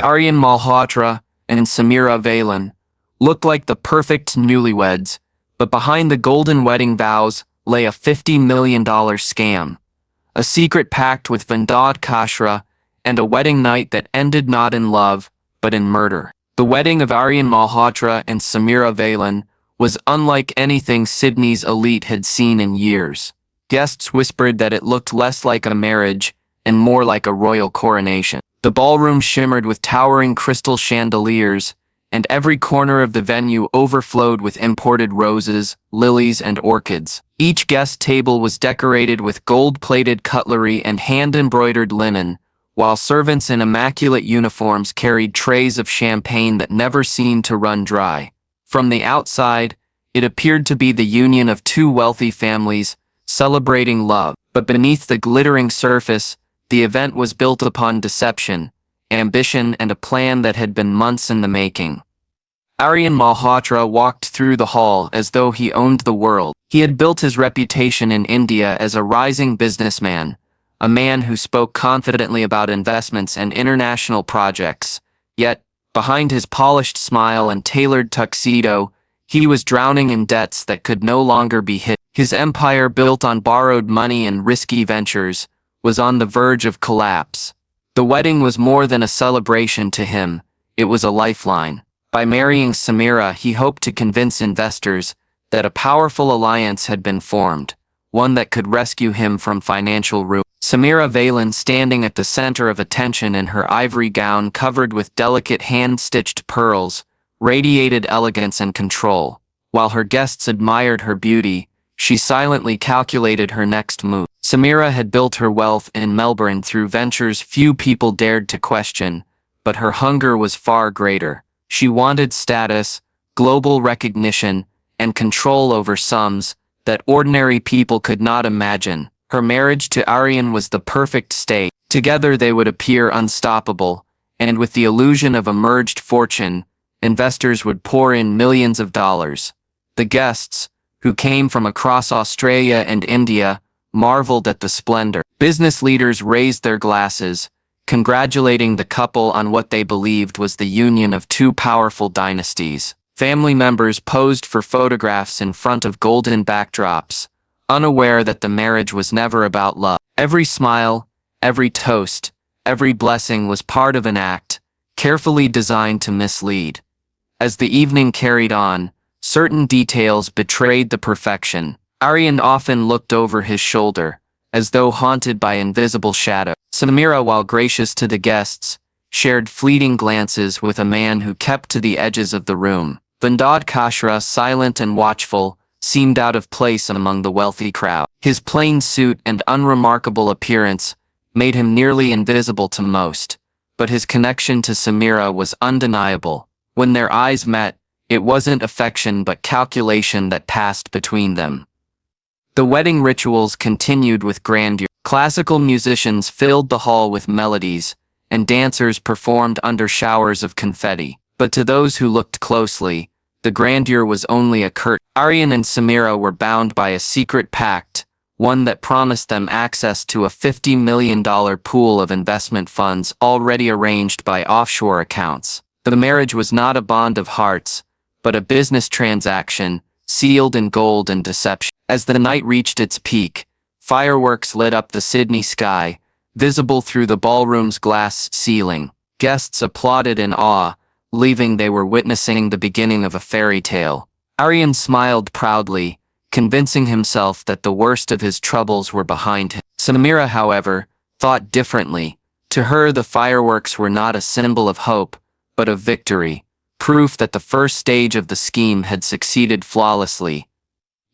Aaryan Malhotra and Samira Veylan looked like the perfect newlyweds, but behind the golden wedding vows lay a $50 million scam, a secret pact with Vinod Kashra, and a wedding night that ended not in love, but in murder. The wedding of Aaryan Malhotra and Samira Veylan was unlike anything Sydney's elite had seen in years. Guests whispered that it looked less like a marriage and more like a royal coronation. The ballroom shimmered with towering crystal chandeliers, and every corner of the venue overflowed with imported roses, lilies, and orchids. Each guest table was decorated with gold-plated cutlery and hand-embroidered linen, while servants in immaculate uniforms carried trays of champagne that never seemed to run dry. From the outside, it appeared to be the union of two wealthy families celebrating love, but beneath the glittering surface, the event was built upon deception, ambition, and a plan that had been months in the making. Aaryan Malhotra walked through the hall as though he owned the world. He had built his reputation in India as a rising businessman, a man who spoke confidently about investments and international projects. Yet, behind his polished smile and tailored tuxedo, he was drowning in debts that could no longer be hidden. His empire, built on borrowed money and risky ventures, was on the verge of collapse. The wedding was more than a celebration to him, it was a lifeline. By marrying Samira, he hoped to convince investors that a powerful alliance had been formed, one that could rescue him from financial ruin. Samira Veylan, standing at the center of attention in her ivory gown covered with delicate hand-stitched pearls, radiated elegance and control. While her guests admired her beauty, she silently calculated her next move. Samira had built her wealth in Melbourne through ventures few people dared to question, but her hunger was far greater. She wanted status, global recognition, and control over sums that ordinary people could not imagine. Her marriage to Aaryan was the perfect stage. Together they would appear unstoppable, and with the illusion of a merged fortune, investors would pour in millions of dollars. The guests, who came from across Australia and India, marveled at the splendor. Business leaders raised their glasses, congratulating the couple on what they believed was the union of two powerful dynasties. Family members posed for photographs in front of golden backdrops, unaware that the marriage was never about love. Every smile, every toast, every blessing was part of an act, carefully designed to mislead. As the evening carried on, certain details betrayed the perfection. Aaryan often looked over his shoulder, as though haunted by invisible shadows. Samira, while gracious to the guests, shared fleeting glances with a man who kept to the edges of the room. Vinod Kashra, silent and watchful, seemed out of place among the wealthy crowd. His plain suit and unremarkable appearance made him nearly invisible to most, but his connection to Samira was undeniable. When their eyes met, it wasn't affection but calculation that passed between them. The wedding rituals continued with grandeur. Classical musicians filled the hall with melodies, and dancers performed under showers of confetti. But to those who looked closely, the grandeur was only a curtain. Aaryan and Samira were bound by a secret pact, one that promised them access to a $50 million pool of investment funds already arranged by offshore accounts. The marriage was not a bond of hearts, but a business transaction, sealed in gold and deception. As the night reached its peak, fireworks lit up the Sydney sky, visible through the ballroom's glass ceiling. Guests applauded in awe, believing they were witnessing the beginning of a fairy tale. Aaryan smiled proudly, convincing himself that the worst of his troubles were behind him. Samira, however, thought differently. To her, the fireworks were not a symbol of hope, but of victory, proof that the first stage of the scheme had succeeded flawlessly.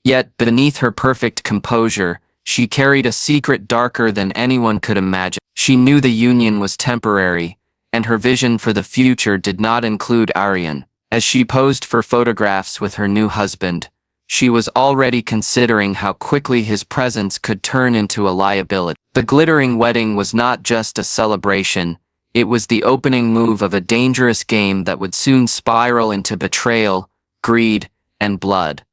Yet, beneath her perfect composure, she carried a secret darker than anyone could imagine. She knew the union was temporary, and her vision for the future did not include Aaryan. As she posed for photographs with her new husband, she was already considering how quickly his presence could turn into a liability. The glittering wedding was not just a celebration, it was the opening move of a dangerous game that would soon spiral into betrayal, greed, and blood.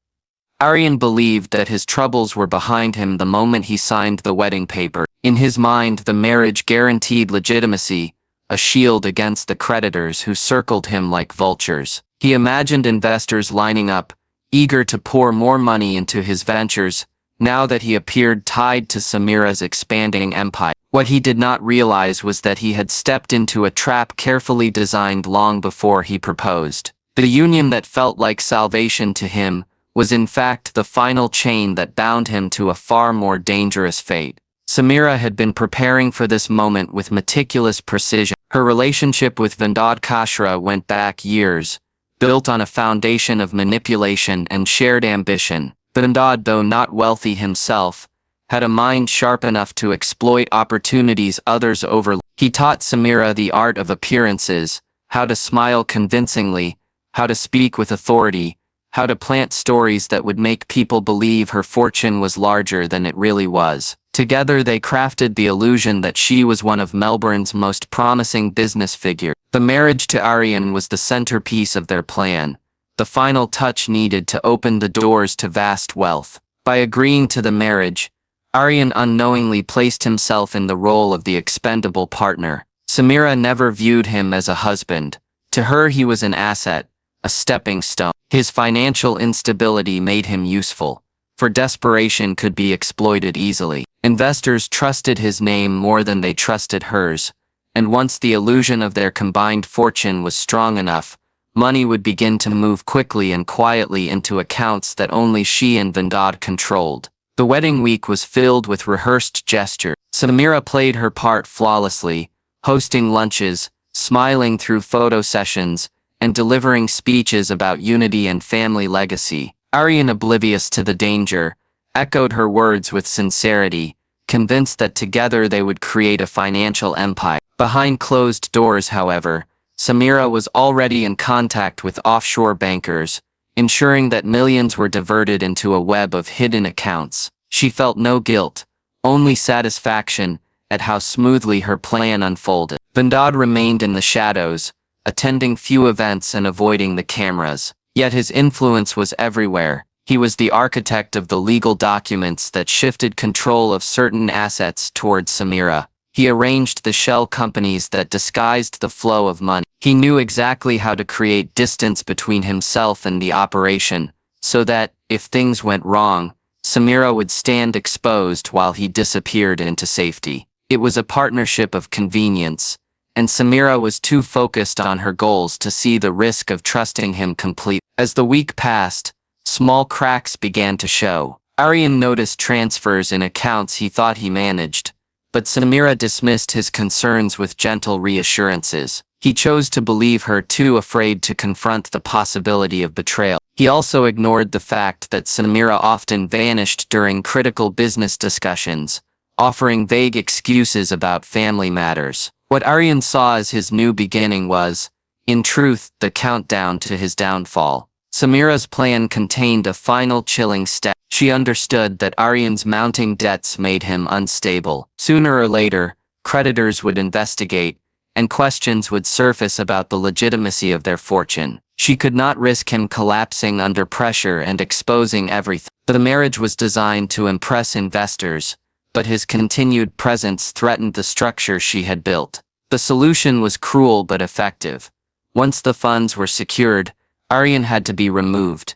Aaryan believed that his troubles were behind him the moment he signed the wedding paper. In his mind, the marriage guaranteed legitimacy, a shield against the creditors who circled him like vultures. He imagined investors lining up, eager to pour more money into his ventures, now that he appeared tied to Samira's expanding empire. What he did not realize was that he had stepped into a trap carefully designed long before he proposed. The union that felt like salvation to him was in fact the final chain that bound him to a far more dangerous fate. Samira had been preparing for this moment with meticulous precision. Her relationship with Vinod Kashra went back years, built on a foundation of manipulation and shared ambition. Vinod, though not wealthy himself, had a mind sharp enough to exploit opportunities others overlooked. He taught Samira the art of appearances, how to smile convincingly, how to speak with authority, how to plant stories that would make people believe her fortune was larger than it really was. Together they crafted the illusion that she was one of Melbourne's most promising business figures. The marriage to Aaryan was the centerpiece of their plan, the final touch needed to open the doors to vast wealth. By agreeing to the marriage, Aaryan unknowingly placed himself in the role of the expendable partner. Samira never viewed him as a husband. To her he was an asset, a stepping stone. His financial instability made him useful, for desperation could be exploited easily. Investors trusted his name more than they trusted hers, and once the illusion of their combined fortune was strong enough, money would begin to move quickly and quietly into accounts that only she and Vinod controlled. The wedding week was filled with rehearsed gestures. Samira played her part flawlessly, hosting lunches, smiling through photo sessions, and delivering speeches about unity and family legacy. Aaryan, oblivious to the danger, echoed her words with sincerity, convinced that together they would create a financial empire. Behind closed doors, however, Samira was already in contact with offshore bankers, ensuring that millions were diverted into a web of hidden accounts. She felt no guilt, only satisfaction at how smoothly her plan unfolded. Vinod remained in the shadows, attending few events and avoiding the cameras. Yet his influence was everywhere. He was the architect of the legal documents that shifted control of certain assets towards Samira. He arranged the shell companies that disguised the flow of money. He knew exactly how to create distance between himself and the operation, so that, if things went wrong, Samira would stand exposed while he disappeared into safety. It was a partnership of convenience, and Samira was too focused on her goals to see the risk of trusting him completely. As the week passed, small cracks began to show. Aaryan noticed transfers in accounts he thought he managed, but Samira dismissed his concerns with gentle reassurances. He chose to believe her, too afraid to confront the possibility of betrayal. He also ignored the fact that Samira often vanished during critical business discussions, offering vague excuses about family matters. What Aaryan saw as his new beginning was, in truth, the countdown to his downfall. Samira's plan contained a final chilling step. She understood that Aaryan's mounting debts made him unstable. Sooner or later, creditors would investigate, and questions would surface about the legitimacy of their fortune. She could not risk him collapsing under pressure and exposing everything. The marriage was designed to impress investors, but his continued presence threatened the structure she had built. The solution was cruel but effective. Once the funds were secured, Aaryan had to be removed.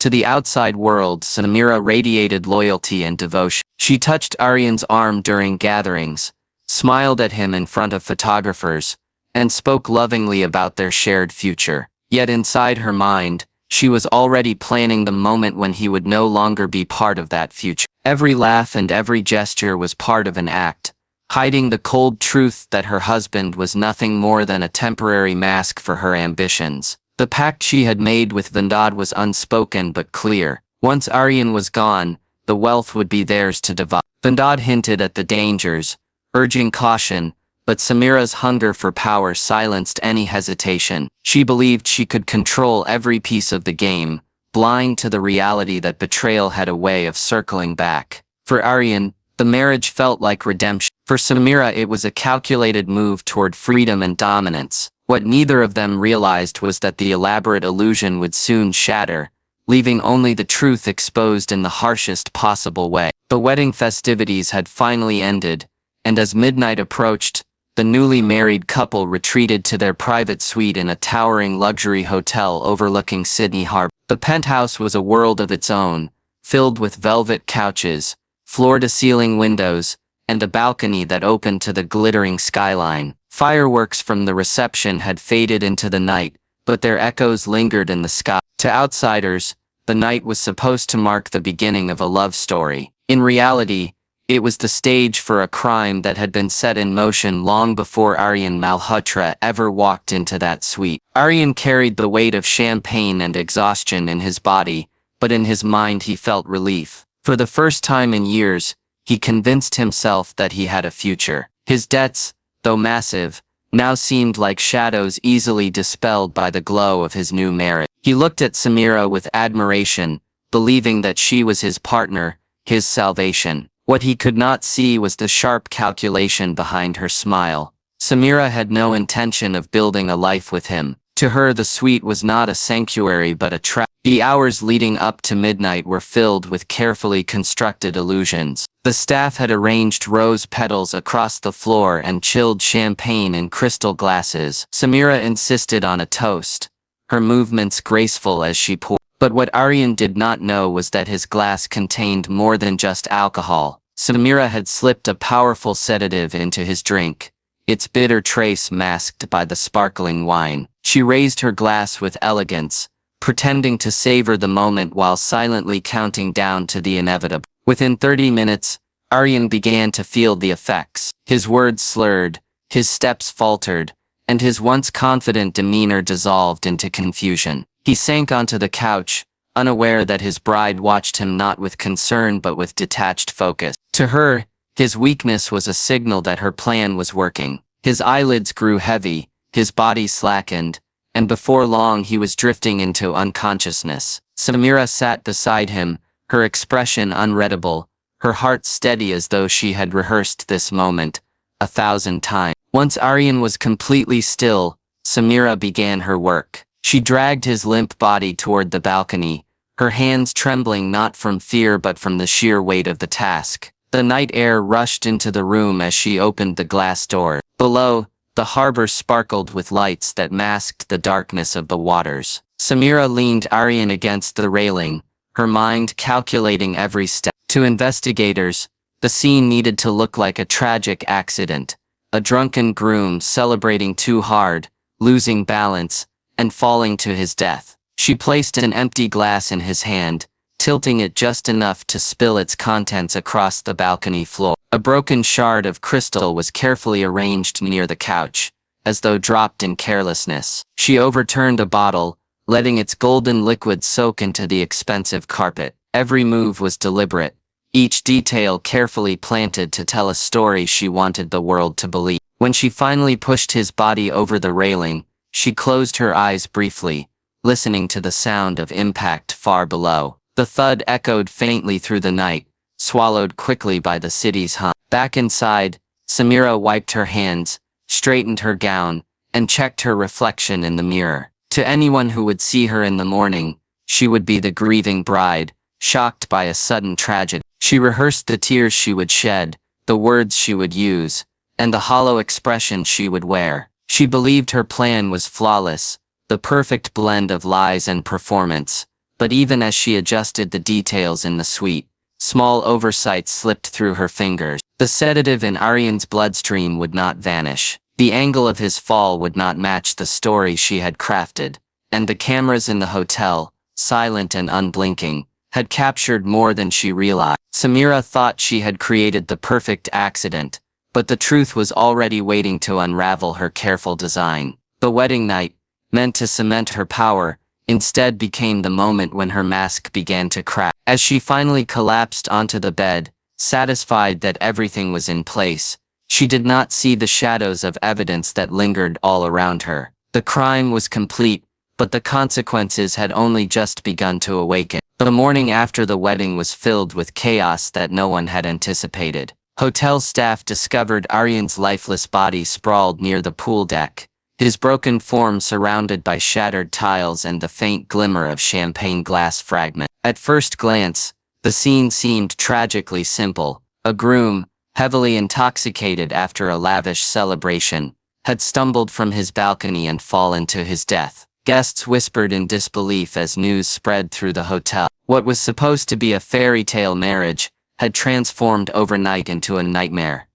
To the outside world, Samira radiated loyalty and devotion. She touched Aaryan's arm during gatherings, smiled at him in front of photographers, and spoke lovingly about their shared future. Yet inside her mind, she was already planning the moment when he would no longer be part of that future. Every laugh and every gesture was part of an act, hiding the cold truth that her husband was nothing more than a temporary mask for her ambitions. The pact she had made with Vinod was unspoken but clear. Once Aaryan was gone, the wealth would be theirs to divide. Vinod hinted at the dangers, urging caution, but Samira's hunger for power silenced any hesitation. She believed she could control every piece of the game, blind to the reality that betrayal had a way of circling back. For Aaryan, the marriage felt like redemption. For Samira, it was a calculated move toward freedom and dominance. What neither of them realized was that the elaborate illusion would soon shatter, leaving only the truth exposed in the harshest possible way. The wedding festivities had finally ended, and as midnight approached, the newly married couple retreated to their private suite in a towering luxury hotel overlooking Sydney Harbour. The penthouse was a world of its own, filled with velvet couches, floor-to-ceiling windows, and a balcony that opened to the glittering skyline. Fireworks from the reception had faded into the night, but their echoes lingered in the sky. To outsiders, the night was supposed to mark the beginning of a love story. In reality, it was the stage for a crime that had been set in motion long before Aaryan Malhotra ever walked into that suite. Aaryan carried the weight of champagne and exhaustion in his body, but in his mind he felt relief. For the first time in years, he convinced himself that he had a future. His debts, though massive, now seemed like shadows easily dispelled by the glow of his new marriage. He looked at Samira with admiration, believing that she was his partner, his salvation. What he could not see was the sharp calculation behind her smile. Samira had no intention of building a life with him. To her, the suite was not a sanctuary but a trap. The hours leading up to midnight were filled with carefully constructed illusions. The staff had arranged rose petals across the floor and chilled champagne in crystal glasses. Samira insisted on a toast, her movements graceful as she poured. But what Aaryan did not know was that his glass contained more than just alcohol. Samira had slipped a powerful sedative into his drink, its bitter trace masked by the sparkling wine. She raised her glass with elegance, pretending to savor the moment while silently counting down to the inevitable. Within 30 minutes, Aaryan began to feel the effects. His words slurred, his steps faltered, and his once confident demeanor dissolved into confusion. He sank onto the couch, unaware that his bride watched him not with concern but with detached focus. To her, his weakness was a signal that her plan was working. His eyelids grew heavy, his body slackened, and before long he was drifting into unconsciousness. Samira sat beside him, her expression unreadable, her heart steady as though she had rehearsed this moment 1,000 times. Once Aaryan was completely still, Samira began her work. She dragged his limp body toward the balcony, her hands trembling not from fear but from the sheer weight of the task. The night air rushed into the room as she opened the glass door. Below, the harbor sparkled with lights that masked the darkness of the waters. Samira leaned Aaryan against the railing, her mind calculating every step. To investigators, the scene needed to look like a tragic accident, a drunken groom celebrating too hard, losing balance, and falling to his death. She placed an empty glass in his hand, tilting it just enough to spill its contents across the balcony floor. A broken shard of crystal was carefully arranged near the couch, as though dropped in carelessness. She overturned a bottle, letting its golden liquid soak into the expensive carpet. Every move was deliberate, each detail carefully planted to tell a story she wanted the world to believe. When she finally pushed his body over the railing, she closed her eyes briefly, listening to the sound of impact far below. The thud echoed faintly through the night, swallowed quickly by the city's hum. Back inside, Samira wiped her hands, straightened her gown, and checked her reflection in the mirror. To anyone who would see her in the morning, she would be the grieving bride, shocked by a sudden tragedy. She rehearsed the tears she would shed, the words she would use, and the hollow expression she would wear. She believed her plan was flawless, the perfect blend of lies and performance. But even as she adjusted the details in the suite, small oversights slipped through her fingers. The sedative in Aaryan's bloodstream would not vanish. The angle of his fall would not match the story she had crafted. And the cameras in the hotel, silent and unblinking, had captured more than she realized. Samira thought she had created the perfect accident, but the truth was already waiting to unravel her careful design. The wedding night, meant to cement her power, instead became the moment when her mask began to crack. As she finally collapsed onto the bed, satisfied that everything was in place, she did not see the shadows of evidence that lingered all around her. The crime was complete, but the consequences had only just begun to awaken. The morning after the wedding was filled with chaos that no one had anticipated. Hotel staff discovered Aaryan's lifeless body sprawled near the pool deck, his broken form surrounded by shattered tiles and the faint glimmer of champagne glass fragments. At first glance, the scene seemed tragically simple. A groom, heavily intoxicated after a lavish celebration, had stumbled from his balcony and fallen to his death. Guests whispered in disbelief as news spread through the hotel. What was supposed to be a fairy tale marriage had transformed overnight into a nightmare.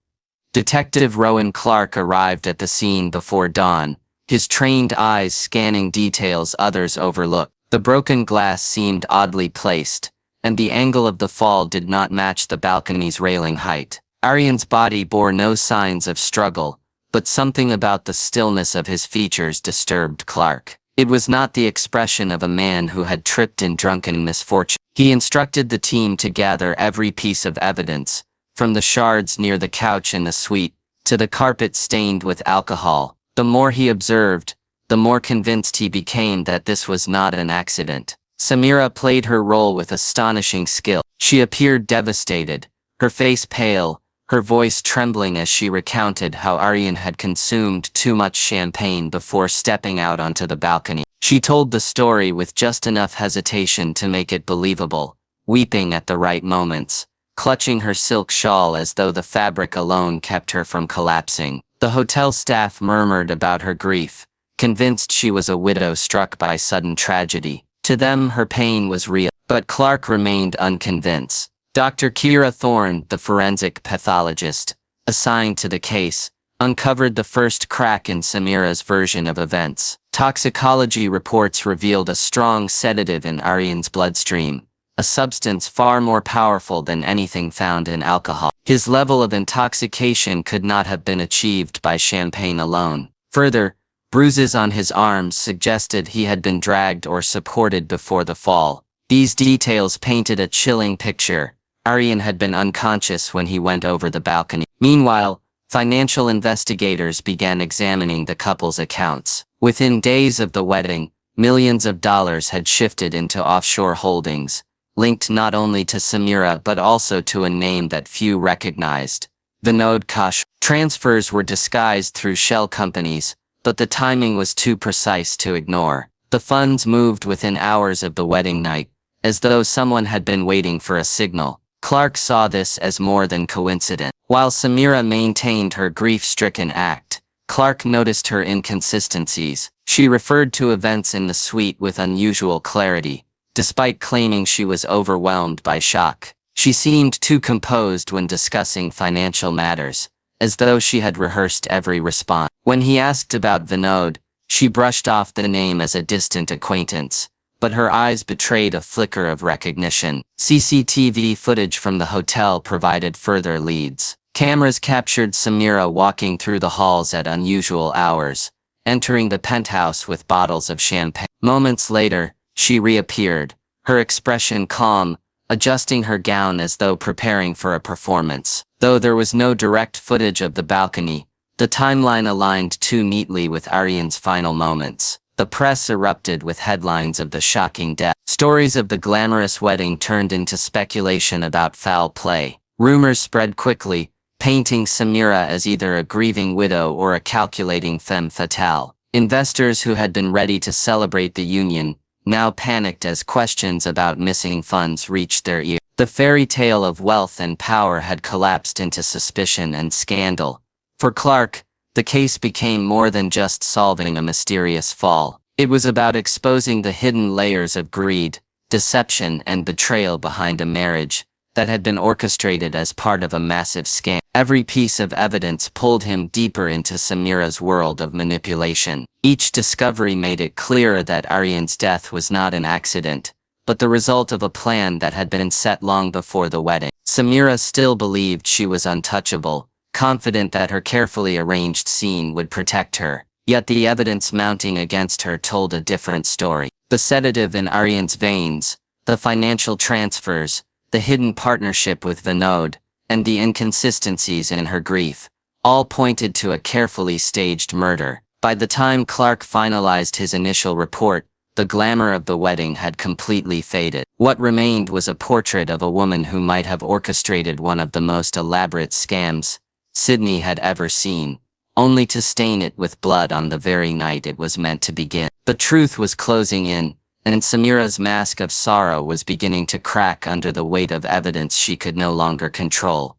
Detective Rowan Clarke arrived at the scene before dawn, his trained eyes scanning details others overlooked. The broken glass seemed oddly placed, and the angle of the fall did not match the balcony's railing height. Aaryan's body bore no signs of struggle, but something about the stillness of his features disturbed Clarke. It was not the expression of a man who had tripped in drunken misfortune. He instructed the team to gather every piece of evidence, from the shards near the couch in the suite, to the carpet stained with alcohol. The more he observed, the more convinced he became that this was not an accident. Samira played her role with astonishing skill. She appeared devastated, her face pale, her voice trembling as she recounted how Aaryan had consumed too much champagne before stepping out onto the balcony. She told the story with just enough hesitation to make it believable, weeping at the right moments, clutching her silk shawl as though the fabric alone kept her from collapsing. The hotel staff murmured about her grief, convinced she was a widow struck by sudden tragedy. To them, her pain was real, but Clarke remained unconvinced. Dr. Keira Thorne, the forensic pathologist assigned to the case, uncovered the first crack in Samira's version of events. Toxicology reports revealed a strong sedative in Aaryan's bloodstream, a substance far more powerful than anything found in alcohol. His level of intoxication could not have been achieved by champagne alone. Further, bruises on his arms suggested he had been dragged or supported before the fall. These details painted a chilling picture. Aaryan had been unconscious when he went over the balcony. Meanwhile, financial investigators began examining the couple's accounts. Within days of the wedding, millions of dollars had shifted into offshore holdings, linked not only to Samira but also to a name that few recognized, Vinod Kashra. Transfers were disguised through shell companies, but the timing was too precise to ignore. The funds moved within hours of the wedding night, as though someone had been waiting for a signal. Clarke saw this as more than coincidence. While Samira maintained her grief-stricken act, Clarke noticed her inconsistencies. She referred to events in the suite with unusual clarity, despite claiming she was overwhelmed by shock. She seemed too composed when discussing financial matters, as though she had rehearsed every response. When he asked about Vinod, she brushed off the name as a distant acquaintance, but her eyes betrayed a flicker of recognition. CCTV footage from the hotel provided further leads. Cameras captured Samira walking through the halls at unusual hours, entering the penthouse with bottles of champagne. Moments later, she reappeared, her expression calm, adjusting her gown as though preparing for a performance. Though there was no direct footage of the balcony, the timeline aligned too neatly with Aaryan's final moments. The press erupted with headlines of the shocking death. Stories of the glamorous wedding turned into speculation about foul play. Rumors spread quickly, painting Samira as either a grieving widow or a calculating femme fatale. Investors who had been ready to celebrate the union now panicked as questions about missing funds reached their ears. The fairy tale of wealth and power had collapsed into suspicion and scandal. For Clarke, the case became more than just solving a mysterious fall. It was about exposing the hidden layers of greed, deception, and betrayal behind a marriage that had been orchestrated as part of a massive scam. Every piece of evidence pulled him deeper into Samira's world of manipulation. Each discovery made it clearer that Aaryan's death was not an accident, but the result of a plan that had been set long before the wedding. Samira still believed she was untouchable, confident that her carefully arranged scene would protect her. Yet the evidence mounting against her told a different story. The sedative in Aaryan's veins, the financial transfers, the hidden partnership with Vinod, and the inconsistencies in her grief, all pointed to a carefully staged murder. By the time Clarke finalized his initial report, the glamour of the wedding had completely faded. What remained was a portrait of a woman who might have orchestrated one of the most elaborate scams Sydney had ever seen, only to stain it with blood on the very night it was meant to begin. The truth was closing in, and Samira's mask of sorrow was beginning to crack under the weight of evidence she could no longer control.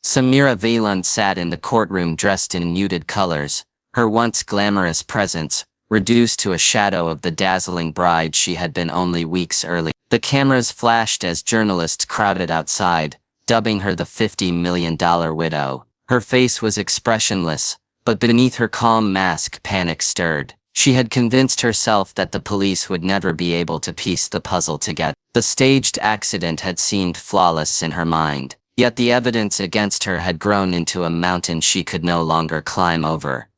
Samira Veylan sat in the courtroom dressed in muted colors, her once glamorous presence reduced to a shadow of the dazzling bride she had been only weeks earlier. The cameras flashed as journalists crowded outside, dubbing her the $50 million widow. Her face was expressionless, but beneath her calm mask panic stirred. She had convinced herself that the police would never be able to piece the puzzle together. The staged accident had seemed flawless in her mind, yet the evidence against her had grown into a mountain she could no longer climb over.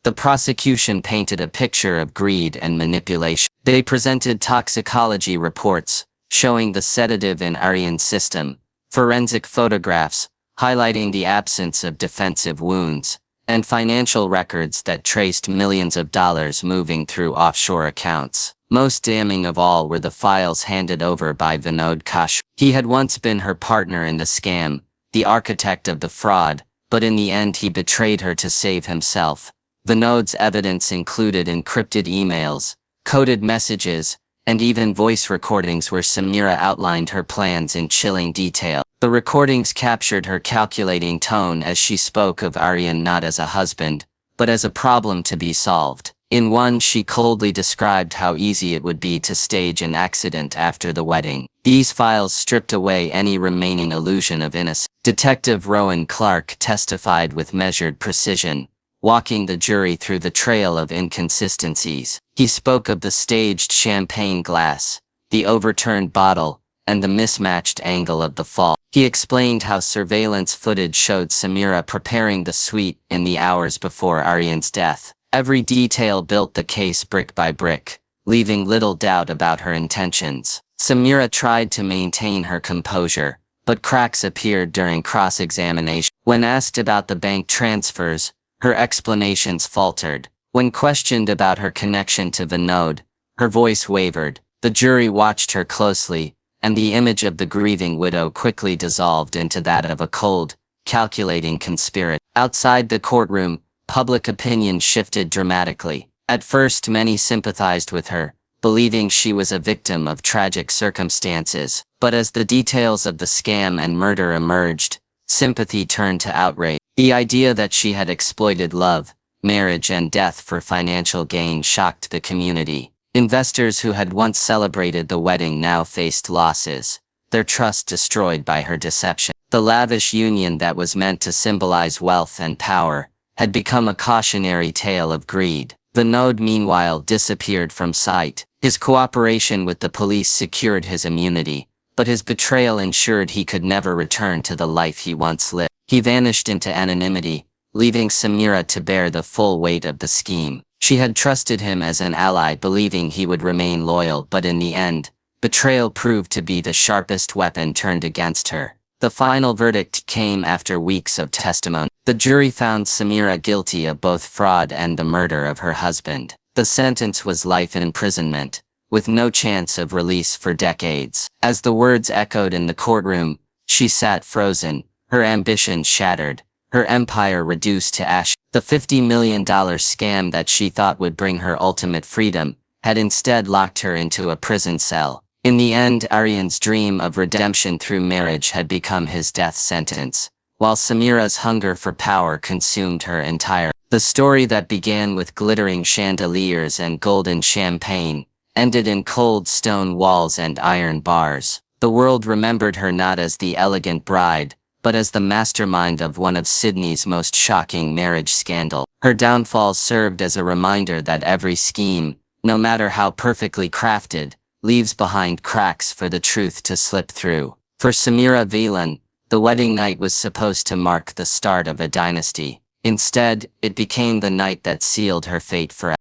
The prosecution painted a picture of greed and manipulation. They presented toxicology reports, showing the sedative in Aaryan's system, forensic photographs, highlighting the absence of defensive wounds, and financial records that traced millions of dollars moving through offshore accounts. Most damning of all were the files handed over by Vinod Kashra. He had once been her partner in the scam, the architect of the fraud, but in the end he betrayed her to save himself. Vinod's evidence included encrypted emails, coded messages, and even voice recordings where Samira outlined her plans in chilling detail. The recordings captured her calculating tone as she spoke of Aaryan not as a husband, but as a problem to be solved. In one, she coldly described how easy it would be to stage an accident after the wedding. These files stripped away any remaining illusion of innocence. Detective Rowan Clarke testified with measured precision, walking the jury through the trail of inconsistencies. He spoke of the staged champagne glass, the overturned bottle, and the mismatched angle of the fall. He explained how surveillance footage showed Samira preparing the suite in the hours before Aaryan's death. Every detail built the case brick by brick, leaving little doubt about her intentions. Samira tried to maintain her composure, but cracks appeared during cross-examination. When asked about the bank transfers, her explanations faltered. When questioned about her connection to Vinod, her voice wavered. The jury watched her closely, and the image of the grieving widow quickly dissolved into that of a cold, calculating conspirator. Outside the courtroom, public opinion shifted dramatically. At first, many sympathized with her, believing she was a victim of tragic circumstances. But as the details of the scam and murder emerged, sympathy turned to outrage. The idea that she had exploited love, marriage, and death for financial gain shocked the community. Investors who had once celebrated the wedding now faced losses, their trust destroyed by her deception. The lavish union that was meant to symbolize wealth and power had become a cautionary tale of greed. Vinod, meanwhile, disappeared from sight. His cooperation with the police secured his immunity, but his betrayal ensured he could never return to the life he once lived. He vanished into anonymity, leaving Samira to bear the full weight of the scheme. She had trusted him as an ally, believing he would remain loyal, but in the end, betrayal proved to be the sharpest weapon turned against her. The final verdict came after weeks of testimony. The jury found Samira guilty of both fraud and the murder of her husband. The sentence was life imprisonment, with no chance of release for decades. As the words echoed in the courtroom, she sat frozen, her ambition shattered, her empire reduced to ash. The $50 million scam that she thought would bring her ultimate freedom had instead locked her into a prison cell. In the end, Aaryan's dream of redemption through marriage had become his death sentence, while Samira's hunger for power consumed her entire. The story that began with glittering chandeliers and golden champagne ended in cold stone walls and iron bars. The world remembered her not as the elegant bride, but as the mastermind of one of Sydney's most shocking marriage scandals. Her downfall served as a reminder that every scheme, no matter how perfectly crafted, leaves behind cracks for the truth to slip through. For Samira Veylan, the wedding night was supposed to mark the start of a dynasty. Instead, it became the night that sealed her fate forever.